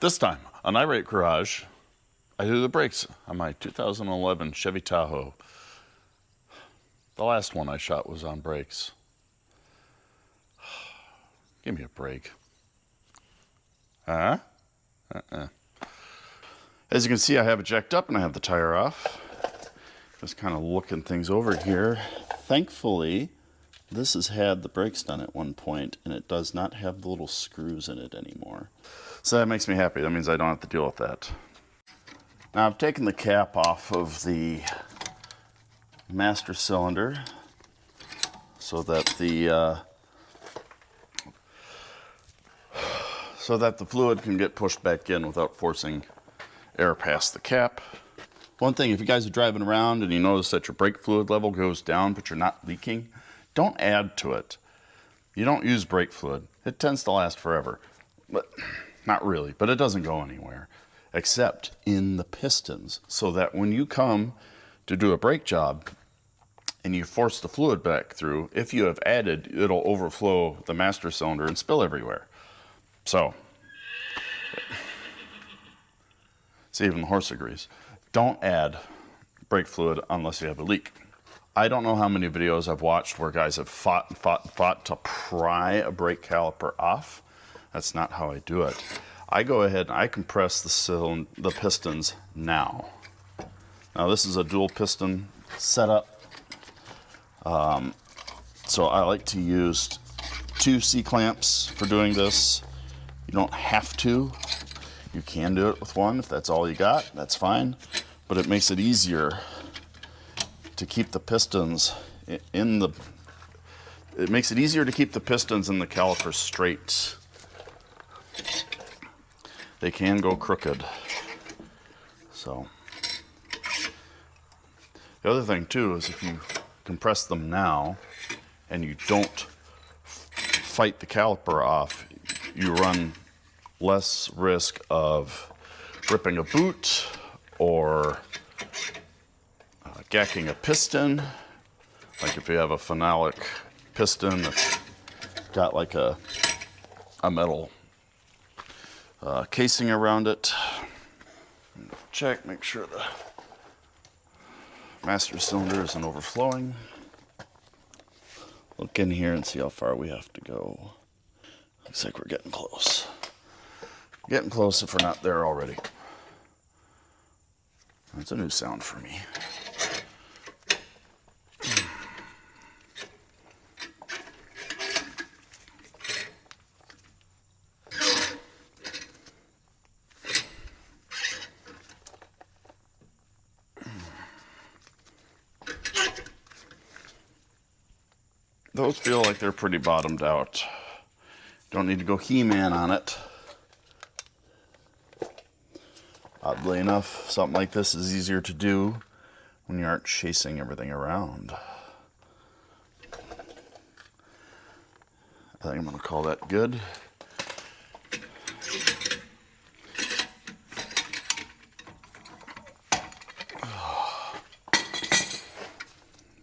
This time on Irate Garage, I do the brakes on my 2011 Chevy Tahoe. The last one I shot was on brakes. Give me a break. Huh? As you can see, I have it jacked up and I have the tire off. Just kind of looking things over here. Thankfully, this has had the brakes done at one point and it does not have the little screws in it anymore. So that makes me happy. That means I don't have to deal with that. Now I've taken the cap off of the master cylinder so that the fluid can get pushed back in without forcing air past the cap. One thing, if you guys are driving around and you notice that your brake fluid level goes down but you're not leaking, don't add to it. You don't use brake fluid. It tends to last forever. But not really, but it doesn't go anywhere except in the pistons, so that when you come to do a brake job and you force the fluid back through, if you have added, it'll overflow the master cylinder and spill everywhere. So, see, even the horse agrees. Don't add brake fluid unless you have a leak. I don't know how many videos I've watched where guys have fought to pry a brake caliper off. That's not how I do it. I go ahead and I compress the pistons now. Now this is a dual piston setup. So I like to use 2 C-clamps for doing this. You don't have to. You can do it with 1 if that's all you got. That's fine. But it makes it easier to keep the pistons in the... It makes it easier to keep the pistons in the caliper straight. They can go crooked. So the other thing too is if you compress them now and you don't fight the caliper off, you run less risk of ripping a boot or gacking a piston. Like if you have a phenolic piston that's got like a metal casing around it. Check, make sure the master cylinder isn't overflowing. Look in here and see how far we have to go. Looks like we're getting close. Getting close if we're not there already. That's a new sound for me. Those feel like they're pretty bottomed out. Don't need to go He-Man on it. Oddly enough, something like this is easier to do when you aren't chasing everything around. I think I'm going to call that good.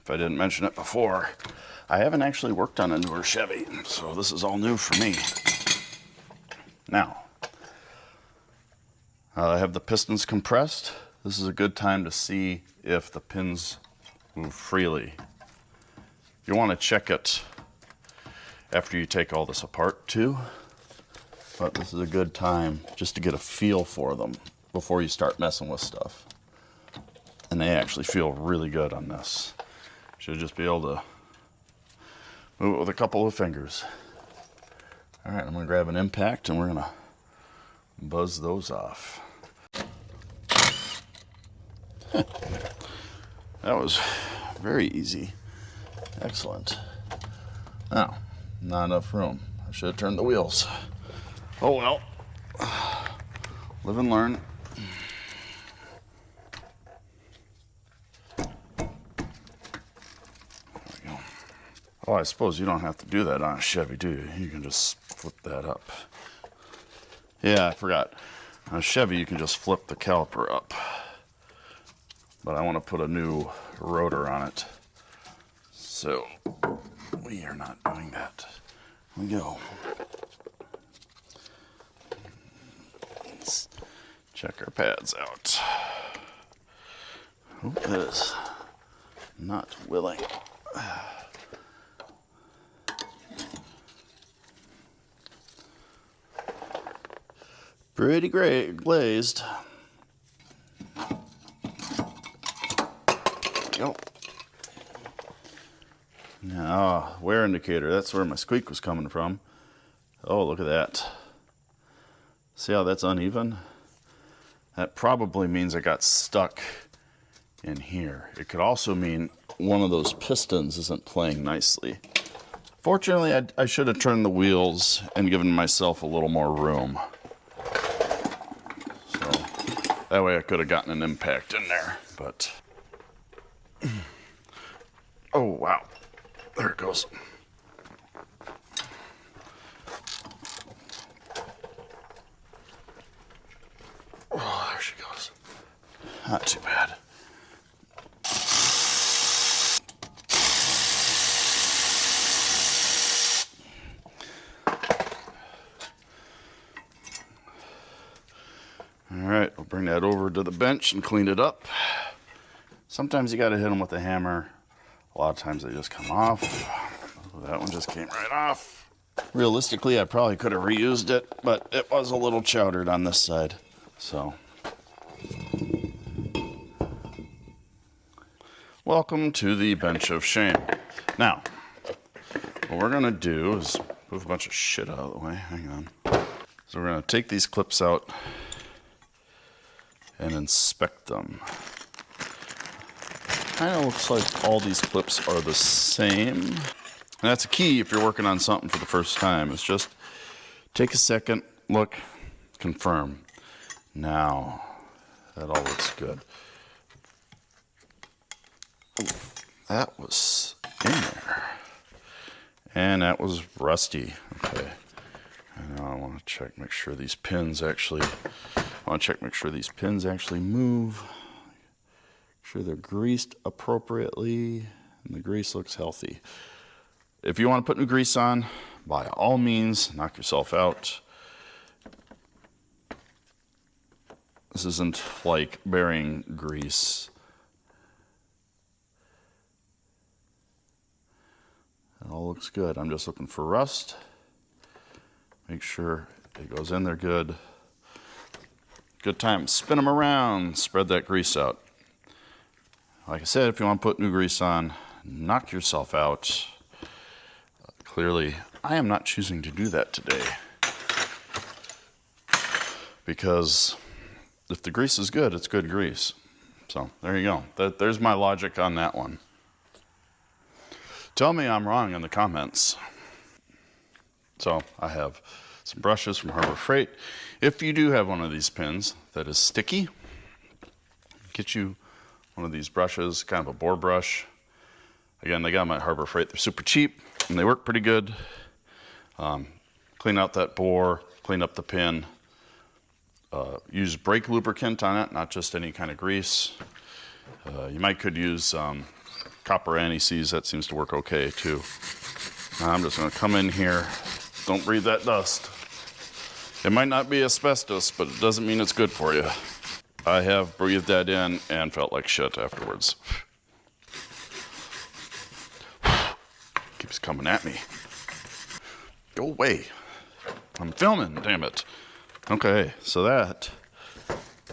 If I didn't mention it before, I haven't actually worked on a newer Chevy, so this is all new for me. Now, I have the pistons compressed. This is a good time to see if the pins move freely. You want to check it after you take all this apart too, but this is a good time just to get a feel for them before you start messing with stuff. And they actually feel really good on this. Should just be able to move it with a couple of fingers. All right, I'm gonna grab an impact and we're gonna buzz those off. That was very easy. Excellent. Now, not enough room. I should have turned the wheels. Oh well. Live and learn. Oh, I suppose you don't have to do that on a Chevy, do you? You can just flip that up. Yeah, I forgot. On a Chevy, you can just flip the caliper up. But I want to put a new rotor on it. So, we are not doing that. Here we go. Let's Check our pads out. Oh, that is not willing. Pretty great glazed. Go. Now, wear indicator. That's where my squeak was coming from. Oh, look at that. See how that's uneven? That probably means it got stuck in here. It could also mean one of those pistons isn't playing nicely. Fortunately, I should have turned the wheels and given myself a little more room. So that way I could have gotten an impact in there, but oh wow, there it goes. Oh, there she goes. Not too bad. All right, we'll bring that over to the bench and clean it up. Sometimes you got to hit them with a hammer. A lot of times they just come off. Oh, that one just came right off. Realistically, I probably could have reused it, but it was a little chowdered on this side. So, welcome to the bench of shame. Now, what we're gonna do is move a bunch of shit out of the way. Hang on. So we're gonna take these clips out and inspect them. Kind of looks like all these clips are the same. And that's a key if you're working on something for the first time. It's just take a second, look, confirm. Now, that all looks good. Ooh, that was in there. And that was rusty. Okay. And now I want to check, make sure these pins actually, make sure these pins actually move. Make sure they're greased appropriately and the grease looks healthy. If you want to put new grease on, by all means, knock yourself out. This isn't like burying grease. It all looks good. I'm just looking for rust. Make sure it goes in there good. Good time. Spin them around. Spread that grease out. Like I said, if you want to put new grease on, knock yourself out. Clearly, I am not choosing to do that today. Because if the grease is good, it's good grease. So there you go. There's my logic on that one. Tell me I'm wrong in the comments. So I have some brushes from Harbor Freight. If you do have one of these pins that is sticky, get you one of these brushes, kind of a bore brush. Again, they got them at Harbor Freight. They're super cheap and they work pretty good. Clean out that bore, clean up the pin. Use brake lubricant on it, not just any kind of grease. You could use copper anti-seize. That seems to work okay too. Now I'm just going to come in here. Don't breathe that dust. It might not be asbestos, but it doesn't mean it's good for you. I have breathed that in and felt like shit afterwards. Keeps coming at me. Go away. I'm filming, damn it. Okay, so that,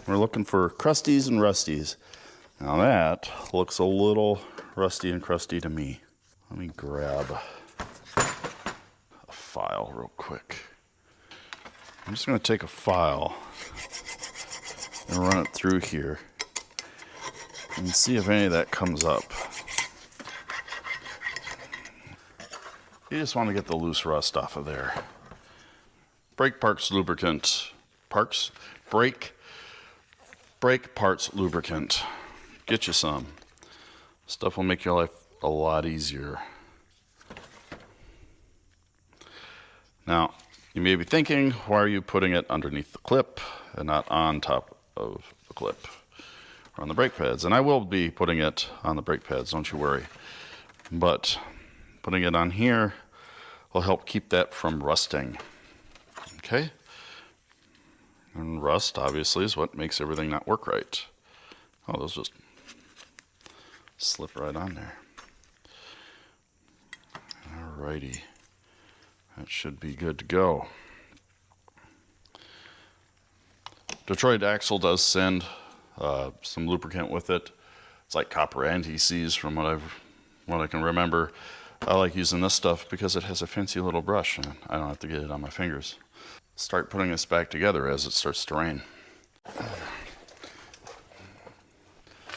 we're looking for crusties and rusties. Now that looks a little rusty and crusty to me. Let me grab a file real quick. I'm just gonna take a file and run it through here and see if any of that comes up. You just want to get the loose rust off of there. Brake parts lubricant. Brake parts lubricant. Get you some. Stuff will make your life a lot easier. Now, you may be thinking, why are you putting it underneath the clip and not on top of the clip or on the brake pads? And I will be putting it on the brake pads, don't you worry. But putting it on here will help keep that from rusting. Okay? And rust, obviously, is what makes everything not work right. Oh, those just slip right on there. Alrighty. That should be good to go. Detroit Axle does send some lubricant with it. It's like copper anti-seize from what I can remember. I like using this stuff because it has a fancy little brush and I don't have to get it on my fingers. Start putting this back together as it starts to rain.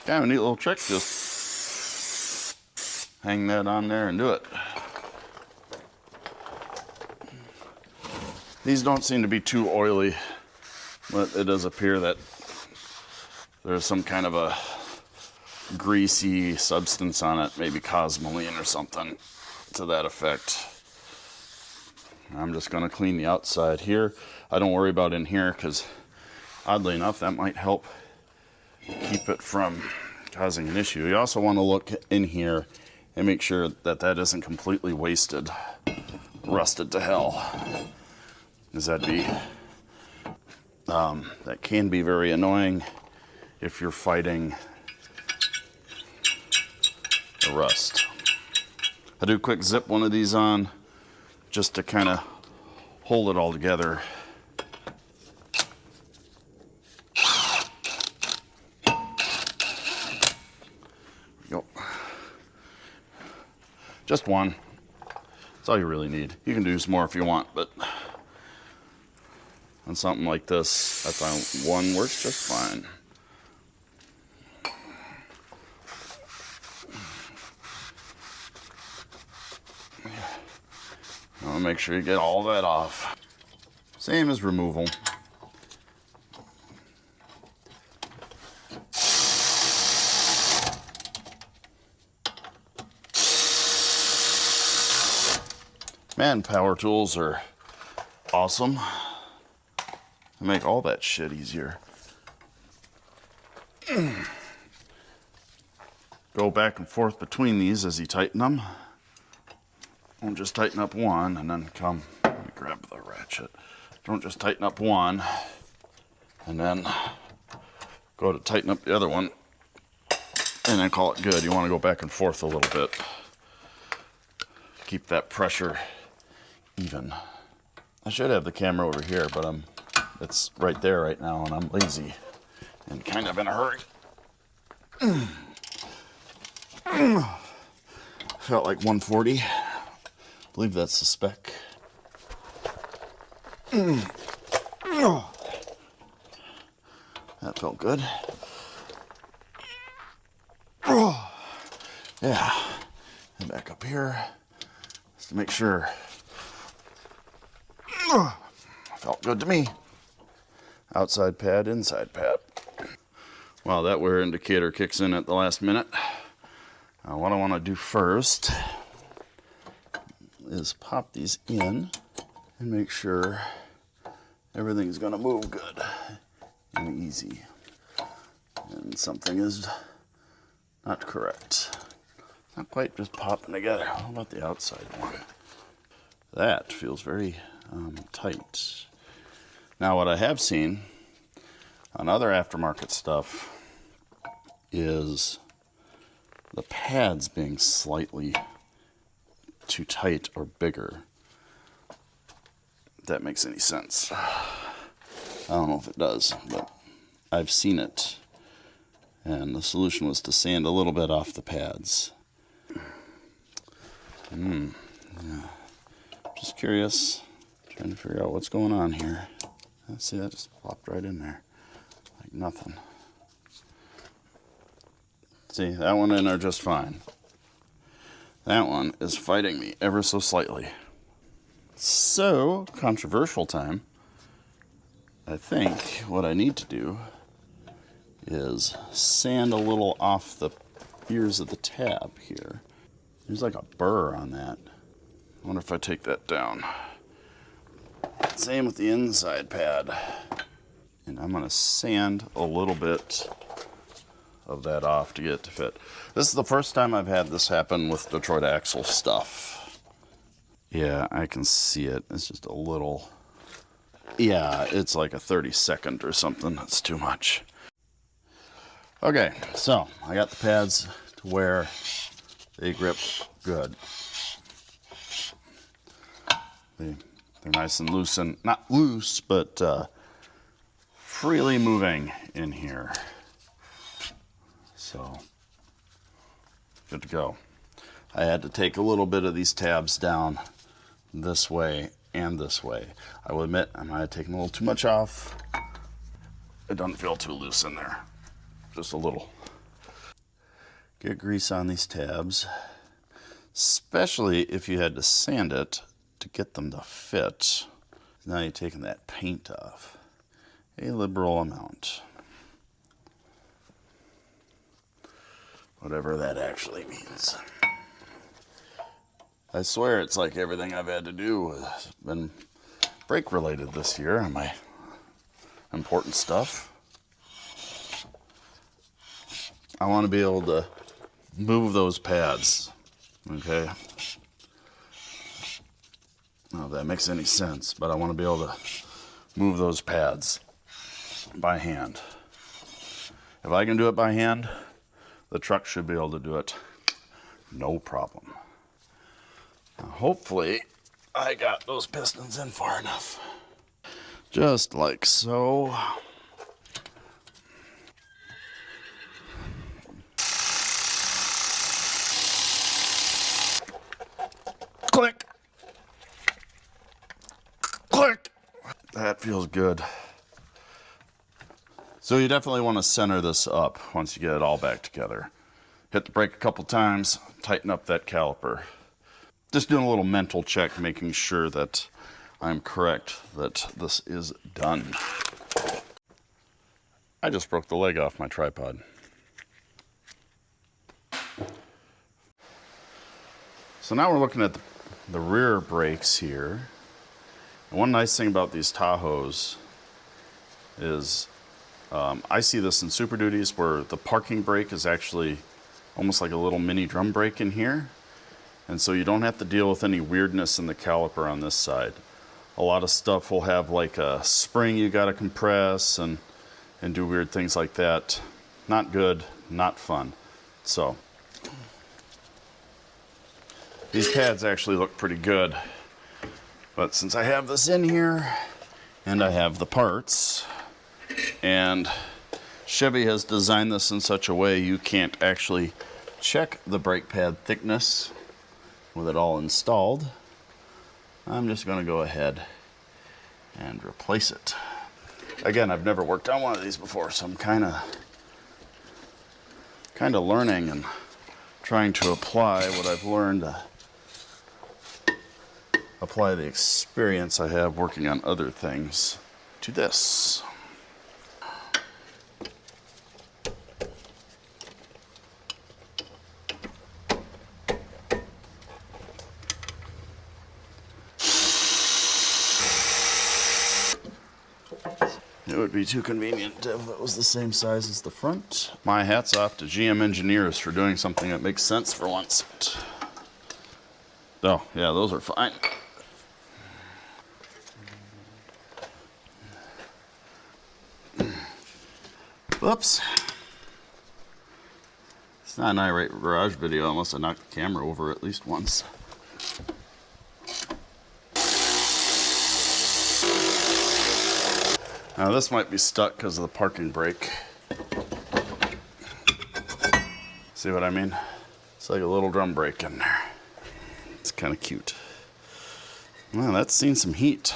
Kind of a neat little trick, just hang that on there and do it. These don't seem to be too oily, but it does appear that there's some kind of a greasy substance on it, maybe cosmoline or something to that effect. I'm just going to clean the outside here. I don't worry about in here because oddly enough that might help keep it from causing an issue. You also want to look in here and make sure that that isn't completely wasted, rusted to hell. Because that can be very annoying if you're fighting the rust. I do quick zip one of these on just to kind of hold it all together. There we go. Just one. That's all you really need. You can do some more if you want, but on something like this, I find one works just fine. I'll make sure you get all that off. Same as removal. Man, power tools are awesome. They make all that shit easier. Go back and forth between these as you tighten them. Don't just tighten up one and then come, let me grab the ratchet. Don't just tighten up one and then go to tighten up the other one and then call it good. You want to go back and forth a little bit. Keep that pressure even. I should have the camera over here, but it's right there right now and I'm lazy and kind of in a hurry. Felt like 140. I believe that's the spec. That felt good. Yeah. And back up here just to make sure. Felt good to me. Outside pad, inside pad. Well, that wear indicator kicks in at the last minute. What I want to do first is pop these in and make sure everything's going to move good and easy. And something is not correct. Not quite just popping together. How about the outside one? That feels very tight. Now what I have seen on other aftermarket stuff is the pads being slightly too tight or bigger. If that makes any sense. I don't know if it does, but I've seen it. And the solution was to sand a little bit off the pads. Yeah. Just curious, trying to figure out what's going on here. See, that just plopped right in there, like nothing. See, that one in there just fine. That one is fighting me ever so slightly. So, controversial time. I think what I need to do is sand a little off the ears of the tab here. There's like a burr on that. I wonder if I take that down. Same with the inside pad. And I'm going to sand a little bit of that off to get it to fit. This is the first time I've had this happen with Detroit axle stuff. Yeah, I can see it. It's just a little Yeah, it's like a 30-second or something. That's too much. Okay, so I got the pads to where they grip good. They're nice and loose, and not loose, but freely moving in here. So, good to go. I had to take a little bit of these tabs down this way and this way. I will admit I might have taken a little too much off. It doesn't feel too loose in there, just a little. Get grease on these tabs, especially if you had to sand it to get them to fit. Now you're taking that paint off. A liberal amount. Whatever that actually means. I swear it's like everything I've had to do has been brake related this year on my important stuff. I want to be able to move those pads, okay? I don't know if that makes any sense, but I want to be able to move those pads by hand. If I can do it by hand, the truck should be able to do it no problem. Now, hopefully, I got those pistons in far enough. Just like so. Click. Click. That feels good. So you definitely want to center this up once you get it all back together. Hit the brake a couple times, tighten up that caliper. Just doing a little mental check, making sure that I'm correct, that this is done. I just broke the leg off my tripod. So now we're looking at the rear brakes here. And one nice thing about these Tahoes is I see this in Super Duties where the parking brake is actually almost like a little mini drum brake in here. And so you don't have to deal with any weirdness in the caliper on this side. A lot of stuff will have like a spring you gotta compress and do weird things like that. Not good, not fun. So, these pads actually look pretty good. But since I have this in here, and I have the parts, and Chevy has designed this in such a way you can't actually check the brake pad thickness with it all installed, I'm just going to go ahead and replace it. Again, I've never worked on one of these before, so I'm kind of learning and trying to apply what I've learned, apply the experience I have working on other things to this. It would be too convenient if it was the same size as the front. My hat's off to GM engineers for doing something that makes sense for once. Oh, yeah, those are fine. Whoops. It's not an Irate Garage video unless I knock the camera over at least once. Now this might be stuck because of the parking brake. See what I mean? It's like a little drum brake in there. It's kind of cute. Well, that's seen some heat.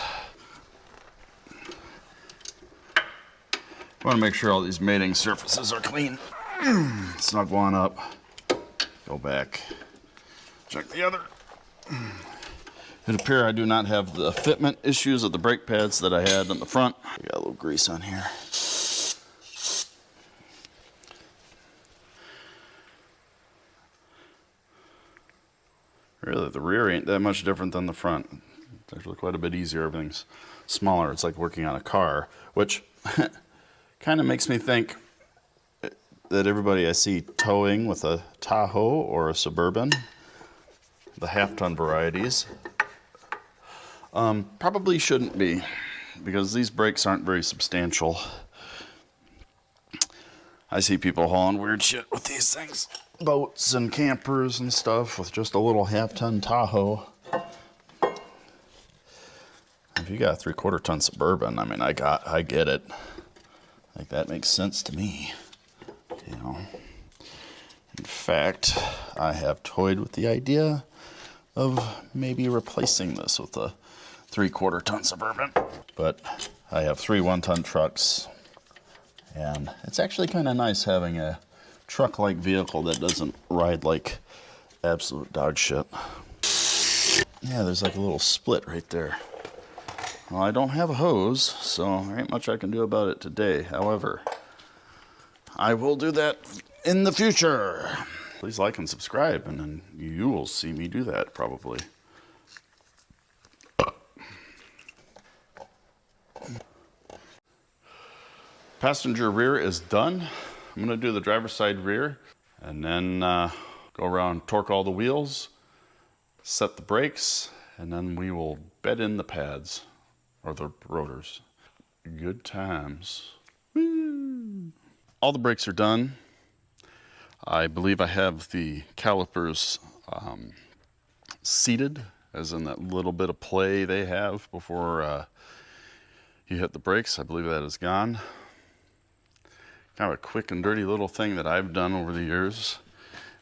I want to make sure all these mating surfaces are clean. Snug one up. Go back. Check the other. It appears I do not have the fitment issues of the brake pads that I had on the front. I got a little grease on here. Really, the rear ain't that much different than the front. It's actually quite a bit easier. Everything's smaller. It's like working on a car, which kind of makes me think that everybody I see towing with a Tahoe or a Suburban, the half-ton varieties, probably shouldn't be because these brakes aren't very substantial. I see people hauling weird shit with these things. Boats and campers and stuff with just a little half-ton Tahoe. If you got a 3/4 ton Suburban, I mean, I get it. Like, that makes sense to me, you know. In fact, I have toyed with the idea of maybe replacing this with a 3/4 ton Suburban. But I have 3 1-ton trucks, and it's actually kind of nice having a truck-like vehicle that doesn't ride like absolute dog shit. Yeah, there's like a little split right there. Well, I don't have a hose, so there ain't much I can do about it today. However, I will do that in the future. Please like and subscribe, and then you will see me do that probably. Passenger rear is done. I'm going to do the driver's side rear, and then go around, torque all the wheels, set the brakes, and then we will bed in the pads, or the rotors. Good times. Woo. All the brakes are done. I believe I have the calipers seated, as in that little bit of play they have before you hit the brakes. I believe that is gone. Kind of a quick and dirty little thing that I've done over the years.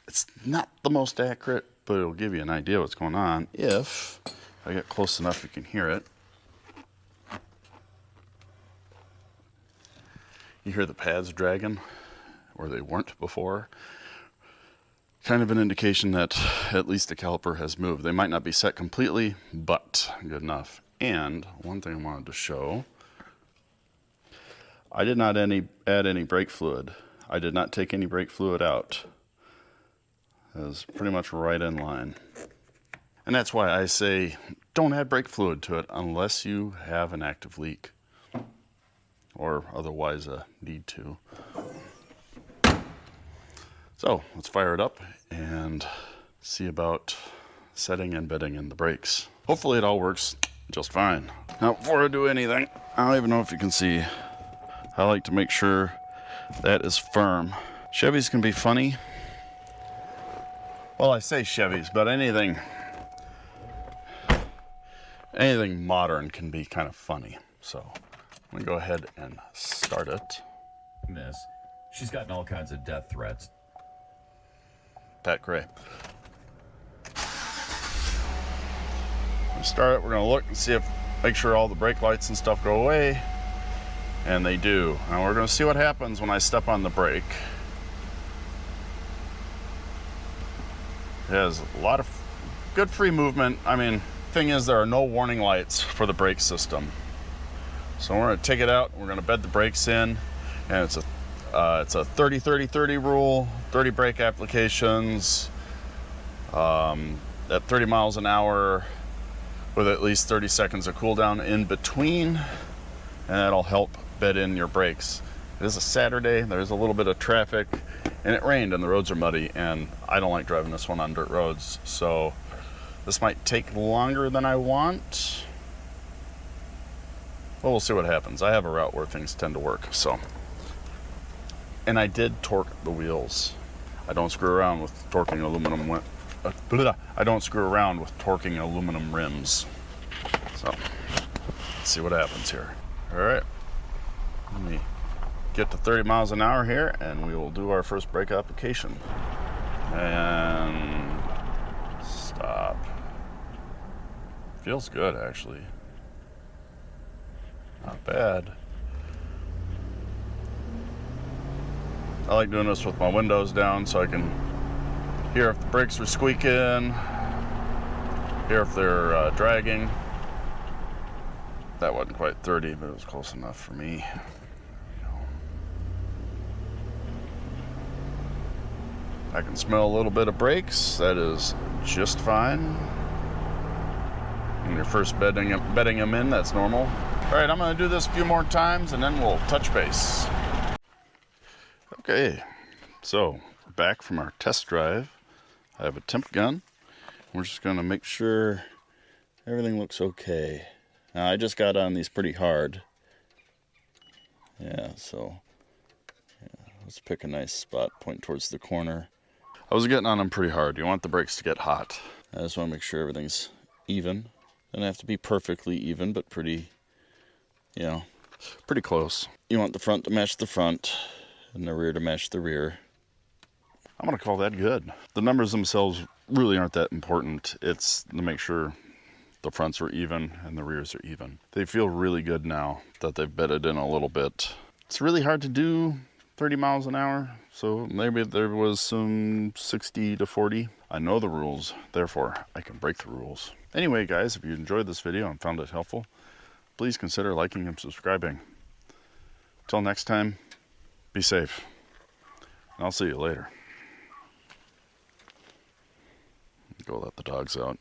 It's not the most accurate, but it'll give you an idea what's going on. If I get close enough, you can hear it. You hear the pads dragging, where they weren't before. Kind of an indication that at least the caliper has moved. They might not be set completely, but good enough. And one thing I wanted to show, I did not add any brake fluid. I did not take any brake fluid out. It was pretty much right in line. And that's why I say don't add brake fluid to it unless you have an active leak, or otherwise a need to. So let's fire it up and see about setting and bedding in the brakes. Hopefully it all works just fine. Now, before I do anything, I don't even know if you can see, I like to make sure that is firm. Chevys can be funny. Well, I say Chevys, but anything modern can be kind of funny. So I'm gonna go ahead and start it. Miss, she's gotten all kinds of death threats. Pat Gray. We'll start it. We're gonna look and see if, make sure all the brake lights and stuff go away, and they do. Now we're gonna see what happens when I step on the brake. It has a lot of good free movement. I mean, thing is, there are no warning lights for the brake system. So we're gonna take it out. We're gonna bed the brakes in, and it's a 30-30-30 rule. 30 brake applications at 30 miles an hour, with at least 30 seconds of cool down in between, and that'll help bed in your brakes. It is a Saturday. There's a little bit of traffic, and it rained, and the roads are muddy, and I don't like driving this one on dirt roads, so this might take longer than I want. Well, we'll see what happens. I have a route where things tend to work, so. And I did torque the wheels. I don't screw around with torquing aluminum. I don't screw around with torquing aluminum rims. So, let's see what happens here. All right, let me get to 30 miles an hour here, and we will do our first brake application. And stop. Feels good, actually. Not bad. I like doing this with my windows down so I can hear if the brakes are squeaking, hear if they're dragging. That wasn't quite 30, but it was close enough for me. I can smell a little bit of brakes. That is just fine. When you're first bedding them in, that's normal. All right, I'm gonna do this a few more times and then we'll touch base. Okay, so we're back from our test drive. I have a temp gun. We're just gonna make sure everything looks okay. Now I just got on these pretty hard. Yeah, so let's pick a nice spot, point towards the corner. I was getting on them pretty hard. You want the brakes to get hot. I just want to make sure everything's even. Doesn't have to be perfectly even, but pretty, pretty close. You want the front to match the front and the rear to match the rear. I'm going to call that good. The numbers themselves really aren't that important. It's to make sure the fronts are even and the rears are even. They feel really good now that they've bedded in a little bit. It's really hard to do 30 miles an hour, so maybe there was some 60 to 40. I know the rules, therefore I can break the rules. Anyway, guys, if you enjoyed this video and found it helpful, please consider liking and subscribing. Till next time, be safe, and I'll see you later. Go let the dogs out.